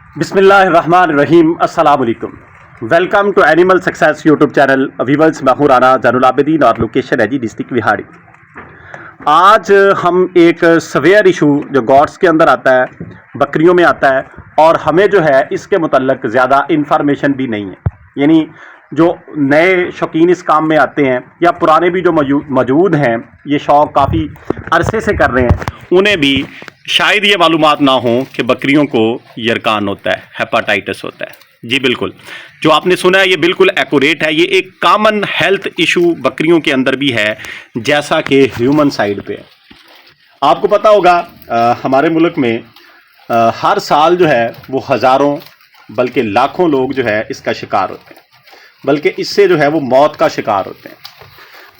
बिस्मिल्लाहिर्रहमानिर्रहीम। अस्सलाम वालेकुम। Welcome to animal success YouTube channel. Viewers, मैं हूं राना जैनुल आबिदीन और लोकेशन है जी डिस्ट्रिक्ट विहाड़ी। आज हम एक सवेयर इशू जो गॉड्स के अंदर आता है, बकरियों में आता है, और हमें जो है इसके मुतल्लक ज़्यादा इंफॉर्मेशन भी नहीं है। यानी जो नए शौकीन इस काम में आते हैं या पुराने भी जो मौजूद हैं, ये शौक़ काफ़ी अरसे से कर रहे हैं, उन्हें भी शायद ये मालूमात ना हो कि बकरियों को यरकान होता है, हेपाटाइटिस होता है। जी बिल्कुल, जो आपने सुना है ये बिल्कुल एक्यूरेट है। ये एक कॉमन हेल्थ इशू बकरियों के अंदर भी है, जैसा कि ह्यूमन साइड पे है। आपको पता होगा हमारे मुल्क में हर साल जो है वो हज़ारों बल्कि लाखों लोग जो है इसका शिकार होते हैं, बल्कि इससे जो है वो मौत का शिकार होते हैं।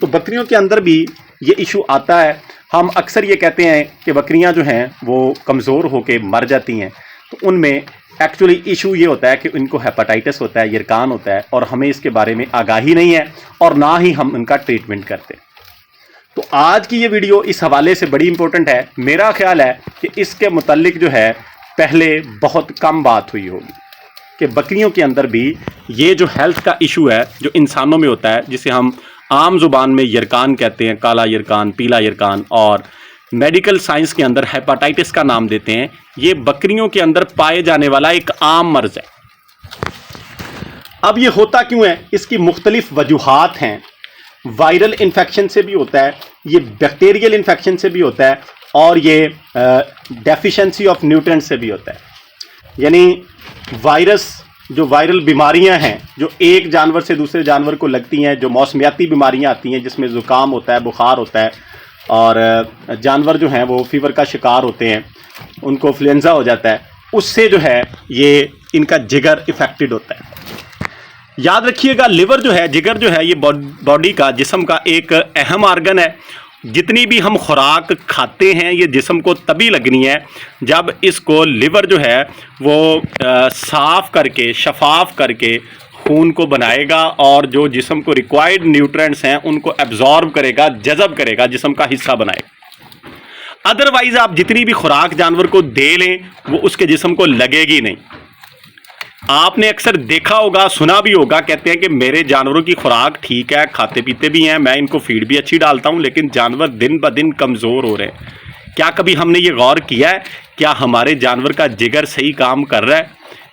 तो बकरियों के अंदर भी ये इशू आता है। हम अक्सर ये कहते हैं कि बकरियां जो हैं वो कमज़ोर होकर मर जाती हैं, तो उनमें एक्चुअली इशू ये होता है कि इनको हेपाटाइटिस होता है, यरकान होता है, और हमें इसके बारे में आगाही नहीं है और ना ही हम इनका ट्रीटमेंट करते। तो आज की ये वीडियो इस हवाले से बड़ी इंपॉर्टेंट है। मेरा ख्याल है कि इसके मुतल्लिक जो है पहले बहुत कम बात हुई होगी कि बकरियों के अंदर भी ये जो हेल्थ का इशू है जो इंसानों में होता है, जिसे हम आम ज़ुबान में यरकान कहते हैं, काला यरकान, पीला यरकान, और मेडिकल साइंस के अंदर हेपाटाइटिस का नाम देते हैं, ये बकरियों के अंदर पाए जाने वाला एक आम मर्ज है। अब ये होता क्यों है? इसकी मुख्तलिफ वजूहात हैं। वायरल इन्फेक्शन से भी होता है, ये बैक्टीरियल इन्फेक्शन से भी होता है, और ये डेफिशिएंसी ऑफ न्यूट्रिएंट से भी होता है। यानी वायरस, जो वायरल बीमारियां हैं जो एक जानवर से दूसरे जानवर को लगती हैं, जो मौसमियाती बीमारियां आती हैं जिसमें ज़ुकाम होता है, बुखार होता है, और जानवर जो हैं वो फीवर का शिकार होते हैं, उनको इन्फ्लुएंजा हो जाता है, उससे जो है ये इनका जिगर इफ़ेक्टेड होता है। याद रखिएगा, लिवर जो है, जिगर जो है, ये बॉडी का, जिस्म का एक अहम आर्गन है। जितनी भी हम खुराक खाते हैं ये जिस्म को तभी लगनी है जब इसको लिवर जो है वो साफ़ करके, शफाफ करके खून को बनाएगा और जो जिस्म को रिक्वायर्ड न्यूट्रिएंट्स हैं उनको एब्जॉर्ब करेगा, जज़ब करेगा, जिस्म का हिस्सा बनाएगा। अदरवाइज़ आप जितनी भी खुराक जानवर को दे लें वो उसके जिस्म को लगेगी नहीं। आपने अक्सर देखा होगा, सुना भी होगा, कहते हैं कि मेरे जानवरों की खुराक ठीक है, खाते पीते भी हैं, मैं इनको फीड भी अच्छी डालता हूं, लेकिन जानवर दिन ब दिन कमज़ोर हो रहे हैं। क्या कभी हमने ये गौर किया है क्या हमारे जानवर का जिगर सही काम कर रहा है?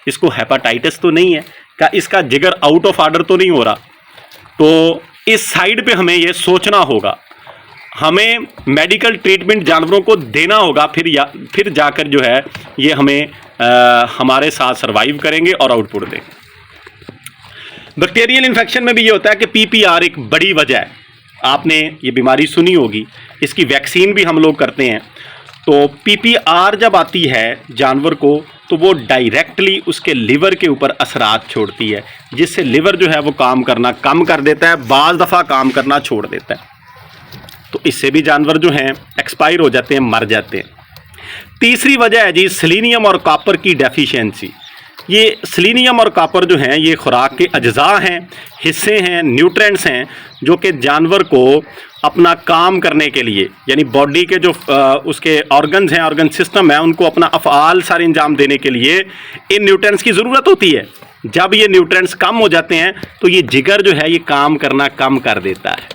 इसको हेपाटाइटिस तो नहीं है? क्या इसका जिगर आउट ऑफ ऑर्डर तो नहीं हो रहा? तो इस साइड पर हमें ये सोचना होगा। हमें मेडिकल ट्रीटमेंट जानवरों को देना होगा, फिर जाकर जो है ये हमें हमारे साथ सरवाइव करेंगे और आउटपुट देंगे। बैक्टीरियल इन्फेक्शन में भी ये होता है कि पीपीआर एक बड़ी वजह है। आपने ये बीमारी सुनी होगी, इसकी वैक्सीन भी हम लोग करते हैं। तो पीपीआर जब आती है जानवर को तो वो डायरेक्टली उसके लिवर के ऊपर असरात छोड़ती है, जिससे लिवर जो है वो काम करना कम कर देता है, बाज़ दफ़ा काम करना छोड़ देता है। तो इससे भी जानवर जो हैं एक्सपायर हो जाते हैं, मर जाते हैं। तीसरी वजह है जी सेलेनियम और कॉपर की डेफिशिएंसी। ये सेलेनियम और कॉपर जो हैं ये खुराक के अज्जा हैं, हिस्से हैं, न्यूट्रिएंट्स हैं, जो कि जानवर को अपना काम करने के लिए, यानी बॉडी के जो उसके ऑर्गन्स हैं, ऑर्गन सिस्टम है, उनको अपना अफ़आल सारे अंजाम देने के लिए इन न्यूट्रिएंट्स की ज़रूरत होती है। जब ये न्यूट्रिएंट्स कम हो जाते हैं तो ये जिगर जो है ये काम करना कम कर देता है।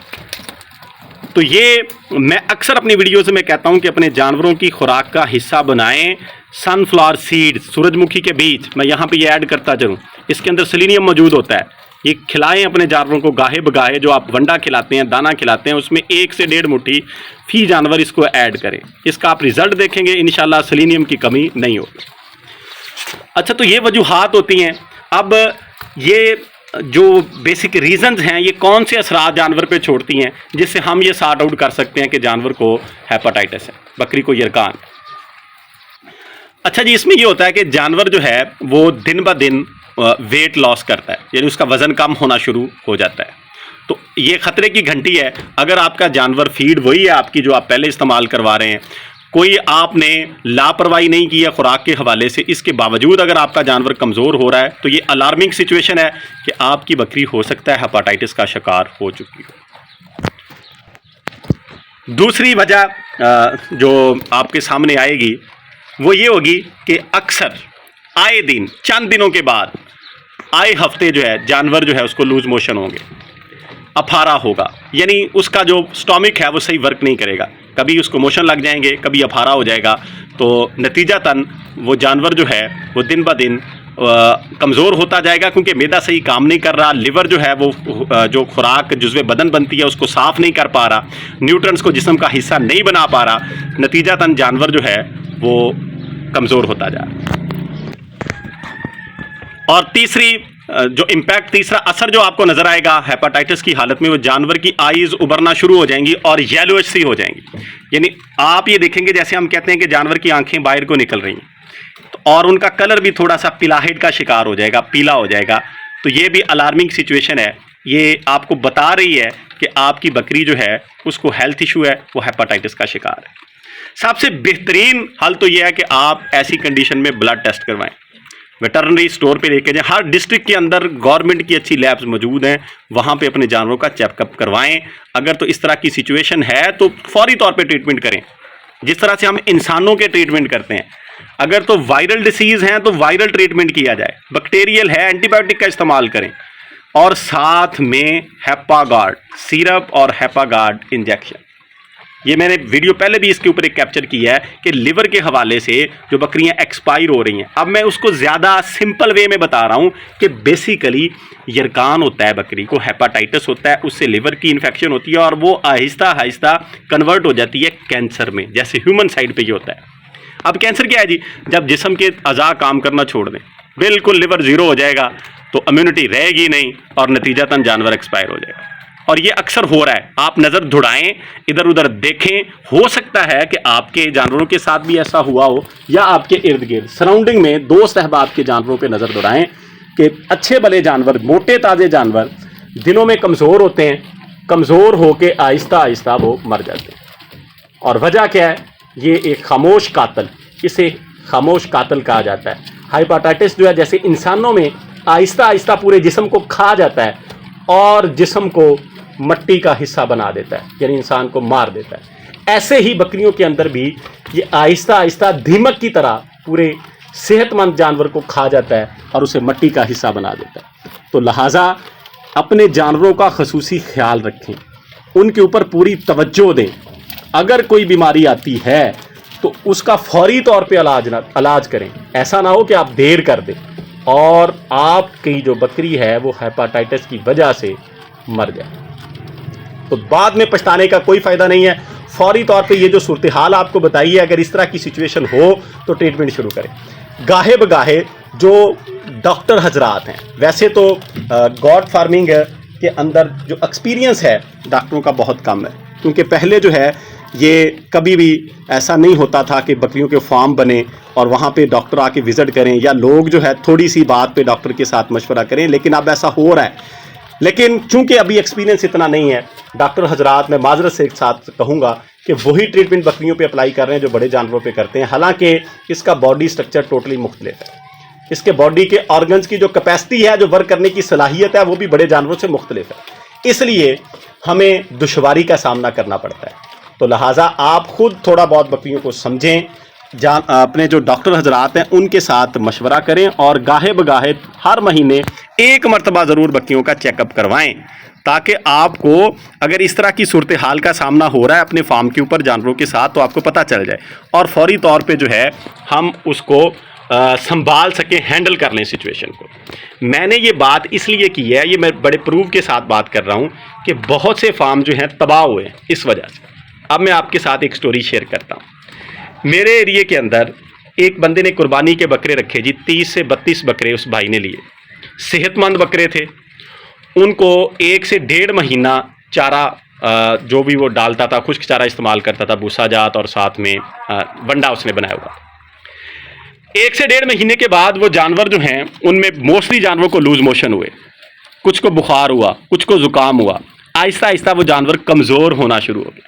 तो ये मैं अक्सर अपनी वीडियोस में कहता हूं कि अपने जानवरों की खुराक का हिस्सा बनाएं सनफ्लावर सीड, सूरजमुखी के बीज। मैं यहाँ पे ये ऐड करता चलूँ, इसके अंदर सेलेनियम मौजूद होता है। ये खिलाएं अपने जानवरों को, गाहे बगाहे जो आप वंडा खिलाते हैं, दाना खिलाते हैं, उसमें 1 से 1.5 मुट्ठी फी जानवर इसको ऐड करें। इसका आप रिज़ल्ट देखेंगे, इंशाल्लाह सेलेनियम की कमी नहीं होगी। अच्छा, तो ये वजूहात होती हैं। अब ये जो बेसिक रीजंस हैं, ये कौन से असरात जानवर पे छोड़ती हैं जिससे हम ये सॉर्ट आउट कर सकते हैं कि जानवर को हेपाटाइटिस है, बकरी को यरकान। अच्छा जी, इसमें ये होता है कि जानवर जो है वो दिन ब दिन वेट लॉस करता है, यानी उसका वज़न कम होना शुरू हो जाता है। तो ये ख़तरे की घंटी है। अगर आपका जानवर फीड वही है आपकी जो आप पहले इस्तेमाल करवा रहे हैं, कोई आपने लापरवाही नहीं की है खुराक के हवाले से, इसके बावजूद अगर आपका जानवर कमज़ोर हो रहा है तो ये अलार्मिंग सिचुएशन है कि आपकी बकरी हो सकता है हेपाटाइटिस का शिकार हो चुकी हो। दूसरी वजह जो आपके सामने आएगी वो ये होगी कि अक्सर आए दिन चंद दिनों के बाद आए हफ्ते जो है जानवर जो है उसको लूज मोशन होंगे, अफारा होगा, यानी उसका जो स्टोमिक है वो सही वर्क नहीं करेगा, कभी उसको मोशन लग जाएंगे, कभी अफारा हो जाएगा। तो नतीजतन वो जानवर जो है वो दिन ब दिन कमज़ोर होता जाएगा, क्योंकि मैदा सही काम नहीं कर रहा, लिवर जो है वो जो खुराक जुज़्वे बदन बनती है उसको साफ़ नहीं कर पा रहा, न्यूट्रंस को जिस्म का हिस्सा नहीं बना पा रहा, नतीजतन जानवर जो है वो कमज़ोर होता जा रहा है। और तीसरा असर जो आपको नजर आएगा हेपाटाइटिस की हालत में, वो जानवर की आईज उभरना शुरू हो जाएंगी और येलोइश सी हो जाएंगी। यानी आप ये देखेंगे जैसे हम कहते हैं कि जानवर की आंखें बाहर को निकल रही हैं, तो और उनका कलर भी थोड़ा सा पिलाहिट का शिकार हो जाएगा, पीला हो जाएगा। तो ये भी अलार्मिंग सिचुएशन है, ये आपको बता रही है कि आपकी बकरी जो है उसको हेल्थ इशू है, वो हेपाटाइटिस का शिकार है। सबसे बेहतरीन हल तो यह है कि आप ऐसी कंडीशन में ब्लड टेस्ट करवाएं, वेटरनरी स्टोर पे लेके जाएं। हर डिस्ट्रिक्ट के अंदर गवर्नमेंट की अच्छी लैब्स मौजूद हैं, वहाँ पे अपने जानवरों का चेकअप करवाएं। अगर तो इस तरह की सिचुएशन है तो फौरी तौर पे ट्रीटमेंट करें, जिस तरह से हम इंसानों के ट्रीटमेंट करते हैं। अगर तो वायरल डिसीज़ हैं तो वायरल ट्रीटमेंट किया जाए, बैक्टीरियल है एंटीबायोटिक का इस्तेमाल करें, और साथ में हेपागार्ड सिरप और हेपागार्ड इंजेक्शन। ये मैंने वीडियो पहले भी इसके ऊपर एक कैप्चर किया है कि लिवर के हवाले से जो बकरियां एक्सपायर हो रही हैं। अब मैं उसको ज़्यादा सिंपल वे में बता रहा हूं कि बेसिकली यरकान होता है, बकरी को हेपाटाइटिस होता है, उससे लिवर की इन्फेक्शन होती है और वो आहिस्ता आहिस्ता कन्वर्ट हो जाती है कैंसर में, जैसे ह्यूमन साइड पे ये होता है। अब कैंसर क्या है जी? जब जिस्म के अज़ा काम करना छोड़ दें, बिल्कुल लिवर ज़ीरो हो जाएगा, तो इम्यूनिटी रहेगी नहीं और नतीजतन जानवर एक्सपायर हो जाएगा। और ये अक्सर हो रहा है। आप नज़र दौड़ाएं, इधर उधर देखें, हो सकता है कि आपके जानवरों के साथ भी ऐसा हुआ हो, या आपके इर्द गिर्द सराउंडिंग में दोस्त अहबाब के जानवरों पे नज़र दौड़ाएं कि अच्छे भले जानवर, मोटे ताज़े जानवर दिनों में कमज़ोर होते हैं, कमज़ोर होकर आहिस्ता आहिस्ता वो मर जाते हैं। और वजह क्या है? ये एक खामोश कातिल, इसे खामोश कातिल कहा जाता है। हेपाटाइटिस जो है जैसे इंसानों में आहिस्ता आहिस्ता पूरे जिस्म को खा जाता है और जिस्म को मट्टी का हिस्सा बना देता है, यानी इंसान को मार देता है। ऐसे ही बकरियों के अंदर भी ये आहिस्ता आहिस्ता दीमक की तरह पूरे सेहतमंद जानवर को खा जाता है और उसे मट्टी का हिस्सा बना देता है। तो लिहाजा अपने जानवरों का खसूसी ख्याल रखें, उनके ऊपर पूरी तवज्जो दें। अगर कोई बीमारी आती है तो उसका फौरी तौर पे इलाज करें। ऐसा ना हो कि आप देर कर दें और आपकी जो बकरी है वो हेपाटाइटिस की वजह से मर जाए, तो बाद में पछताने का कोई फ़ायदा नहीं है। फौरी तौर पे ये जो सूरत हाल आपको बताई है, अगर इस तरह की सिचुएशन हो तो ट्रीटमेंट शुरू करें। गाहे बगाहे जो डॉक्टर हजरात हैं, वैसे तो गॉड फार्मिंग के अंदर जो एक्सपीरियंस है डॉक्टरों का बहुत कम है, क्योंकि पहले जो है ये कभी भी ऐसा नहीं होता था कि बकरियों के फार्म बने और वहाँ पे डॉक्टर आके विज़िट करें, या लोग जो है थोड़ी सी बात पे डॉक्टर के साथ मशवरा करें। लेकिन अब ऐसा हो रहा है। लेकिन चूंकि अभी एक्सपीरियंस इतना नहीं है, डॉक्टर हजरात, मैं माजरत से एक साथ कहूँगा कि वही ट्रीटमेंट बकरियों पे अप्लाई कर रहे हैं जो बड़े जानवरों पे करते हैं। हालांकि इसका बॉडी स्ट्रक्चर टोटली मुख्तलिफ है, इसके बॉडी के ऑर्गन्स की जो कैपेसिटी है, जो वर्क करने की सलाहियत है, वो भी बड़े जानवरों से मुख्तलिफ है। इसलिए हमें दुश्वारी का सामना करना पड़ता है। तो लिहाजा आप खुद थोड़ा बहुत बकरियों को समझें, अपने जो डॉक्टर हजरात हैं उनके साथ मशवरा करें और गाहे बगाहे हर महीने एक मरतबा ज़रूर बकरियों का चेकअप करवाएं, ताकि आपको अगर इस तरह की सूरत हाल का सामना हो रहा है अपने फार्म के ऊपर जानवरों के साथ, तो आपको पता चल जाए और फौरी तौर पे जो है हम उसको संभाल सकें, हैंडल कर लें सिचुएशन को। मैंने ये बात इसलिए की है, ये मैं बड़े प्रूफ के साथ बात कर रहा हूँ कि बहुत से फार्म जो हैं तबाह हुए हैं इस वजह से। अब मैं आपके साथ एक स्टोरी शेयर करता हूँ। मेरे एरिए के अंदर एक बंदे ने कुर्बानी के बकरे रखे जी, 30 से 32 बकरे उस भाई ने लिए। सेहतमंद बकरे थे, उनको 1 से 1.5 महीना चारा जो भी वो डालता था, खुश्क चारा इस्तेमाल करता था, भूसा जात, और साथ में वंडा उसने बनाया हुआ। 1 से 1.5 महीने के बाद वो जानवर जो हैं उनमें मोस्टली जानवरों को लूज मोशन हुए, कुछ को बुखार हुआ, कुछ को ज़ुकाम हुआ। आहिस्ता आहिस्ता वो जानवर कमज़ोर होना शुरू हो गया।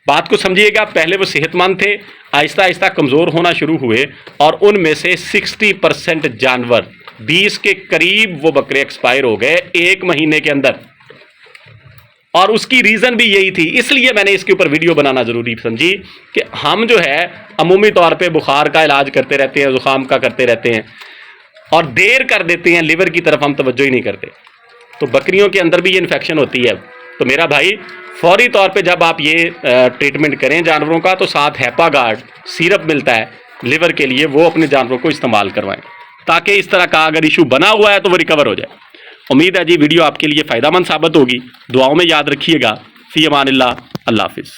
बात को समझिएगा, पहले वो सेहतमंद थे, आहिस्ता आहिस्ता कमज़ोर होना शुरू हुए और उनमें से 60% जानवर, 20 के करीब वो बकरे एक्सपायर हो गए 1 महीने के अंदर। और उसकी रीज़न भी यही थी, इसलिए मैंने इसके ऊपर वीडियो बनाना ज़रूरी समझी कि हम जो है अमूमी तौर पे बुखार का इलाज करते रहते हैं, ज़ुकाम का करते रहते हैं और देर कर देते हैं, लिवर की तरफ हम तवज्जो ही नहीं करते। तो बकरियों के अंदर भी ये इन्फेक्शन होती है। तो मेरा भाई फौरी तौर पे जब आप ये ट्रीटमेंट करें जानवरों का, तो साथ हैपागार्ड सिरप मिलता है लिवर के लिए, वो अपने जानवरों को इस्तेमाल करवाएं ताकि इस तरह का अगर इशू बना हुआ है तो वो रिकवर हो जाए। उम्मीद है जी वीडियो आपके लिए फ़ायदेमंद साबित होगी। दुआओं में याद रखिएगा। फ़ी अमानिल्लाह, अल्लाह हाफ़िज़।